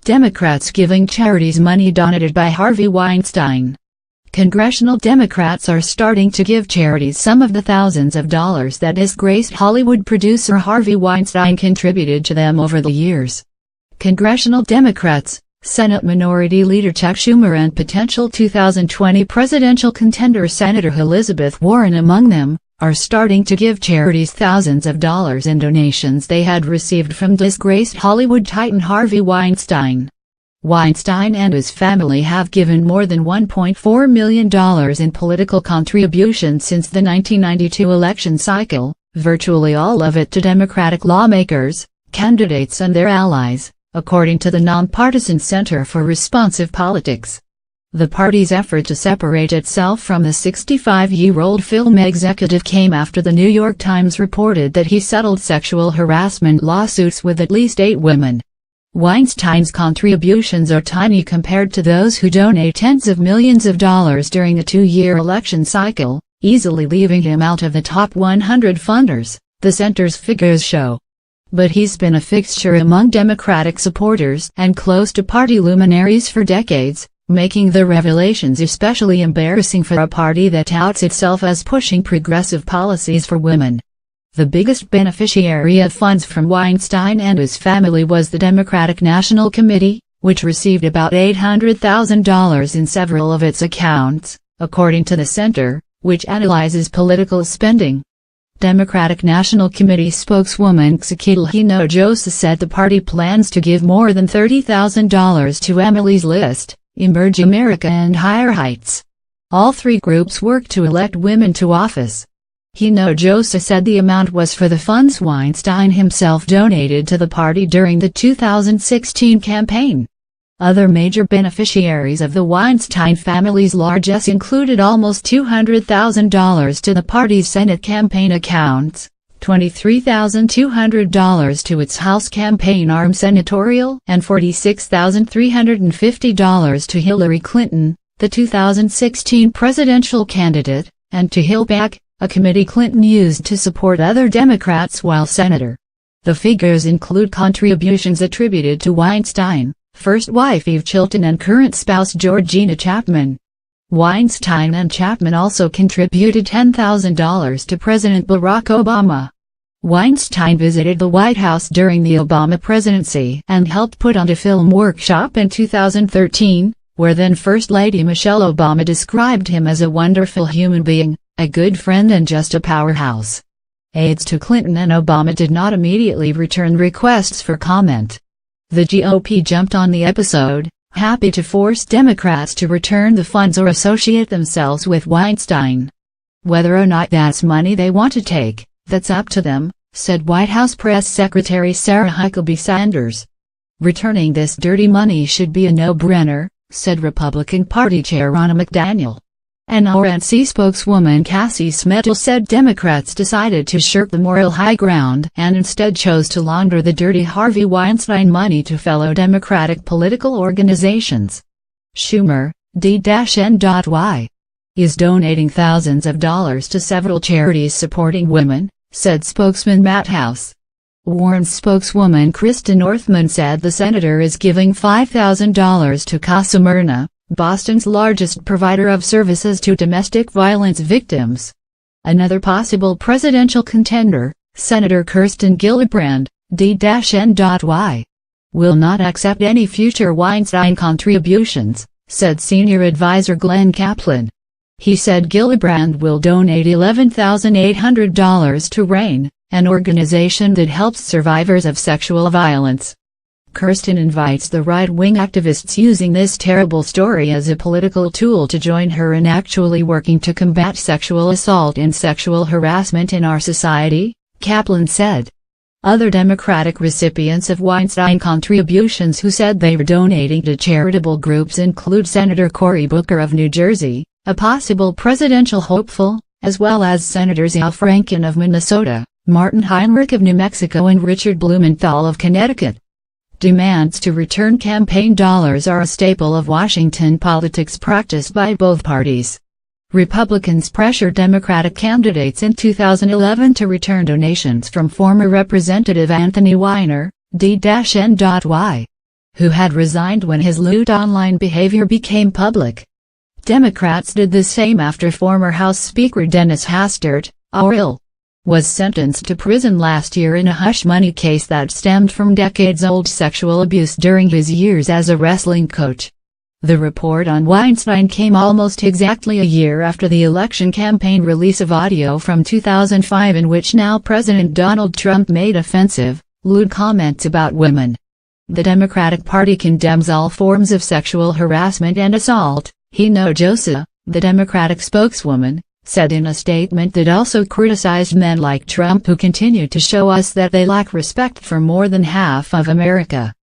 Democrats giving charities money donated by Harvey Weinstein. Congressional Democrats are starting to give charities some of the thousands of dollars that disgraced Hollywood producer Harvey Weinstein contributed to them over the years. Congressional Democrats, Senate Minority Leader Chuck Schumer and potential 2020 presidential contender Senator Elizabeth Warren among them, are starting to give charities thousands of dollars in donations they had received from disgraced Hollywood titan Harvey Weinstein. Weinstein and his family have given more than $1.4 million in political contributions since the 1992 election cycle, virtually all of it to Democratic lawmakers, candidates and their allies, according to the nonpartisan Center for Responsive Politics. The party's effort to separate itself from the 65-year-old film executive came after the New York Times reported that he settled sexual harassment lawsuits with at least 8 women. Weinstein's contributions are tiny compared to those who donate tens of millions of dollars during the 2-year election cycle, easily leaving him out of the top 100 funders, the center's figures show. But he's been a fixture among Democratic supporters and close to party luminaries for decades, making the revelations especially embarrassing for a party that touts itself as pushing progressive policies for women. The biggest beneficiary of funds from Weinstein and his family was the Democratic National Committee, which received about $800,000 in several of its accounts, according to the center, which analyzes political spending. Democratic National Committee spokeswoman Xakil Hinojosa said the party plans to give more than $30,000 to Emily's List, Emerge America and Higher Heights. All 3 groups work to elect women to office. Hinojosa said the amount was for the funds Weinstein himself donated to the party during the 2016 campaign. Other major beneficiaries of the Weinstein family's largesse included almost $200,000 to the party's Senate campaign accounts, $23,200 to its House campaign arm senatorial, and $46,350 to Hillary Clinton, the 2016 presidential candidate, and to Hillback, a committee Clinton used to support other Democrats while senator. The figures include contributions attributed to Weinstein, first wife Eve Chilton and current spouse Georgina Chapman. Weinstein and Chapman also contributed $10,000 to President Barack Obama. Weinstein visited the White House during the Obama presidency and helped put on a film workshop in 2013, where then First Lady Michelle Obama described him as a wonderful human being, a good friend and just a powerhouse. Aides to Clinton and Obama did not immediately return requests for comment. The GOP jumped on the episode, happy to force Democrats to return the funds or associate themselves with Weinstein. Whether or not that's money they want to take, that's up to them, said White House Press Secretary Sarah Huckabee Sanders. Returning this dirty money should be a no-brainer, said Republican Party Chair Ronna McDaniel. An RNC spokeswoman Cassie Smettle said Democrats decided to shirk the moral high ground and instead chose to launder the dirty Harvey Weinstein money to fellow Democratic political organizations. Schumer, D-N.Y. is donating thousands of dollars to several charities supporting women, said spokesman Matt House. Warren's spokeswoman Kristen Northman said the senator is giving $5,000 to Casa Myrna, Boston's largest provider of services to domestic violence victims. Another possible presidential contender, Senator Kirsten Gillibrand, D-N.Y. will not accept any future Weinstein contributions, said senior advisor Glenn Kaplan. He said Gillibrand will donate $11,800 to RAIN, an organization that helps survivors of sexual violence. Kirsten invites the right-wing activists using this terrible story as a political tool to join her in actually working to combat sexual assault and sexual harassment in our society, Kaplan said. Other Democratic recipients of Weinstein contributions who said they were donating to charitable groups include Senator Cory Booker of New Jersey, a possible presidential hopeful, as well as Senators Al Franken of Minnesota, Martin Heinrich of New Mexico and Richard Blumenthal of Connecticut. Demands to return campaign dollars are a staple of Washington politics practiced by both parties. Republicans pressured Democratic candidates in 2011 to return donations from former Representative Anthony Weiner, D-N.Y. who had resigned when his lewd online behavior became public. Democrats did the same after former House Speaker Dennis Hastert, RL, was sentenced to prison last year in a hush-money case that stemmed from decades-old sexual abuse during his years as a wrestling coach. The report on Weinstein came almost exactly a year after the election campaign release of audio from 2005 in which now President Donald Trump made offensive, lewd comments about women. The Democratic Party condemns all forms of sexual harassment and assault, Hinojosa, the Democratic spokeswoman, said in a statement that also criticized men like Trump who continue to show us that they lack respect for more than half of America.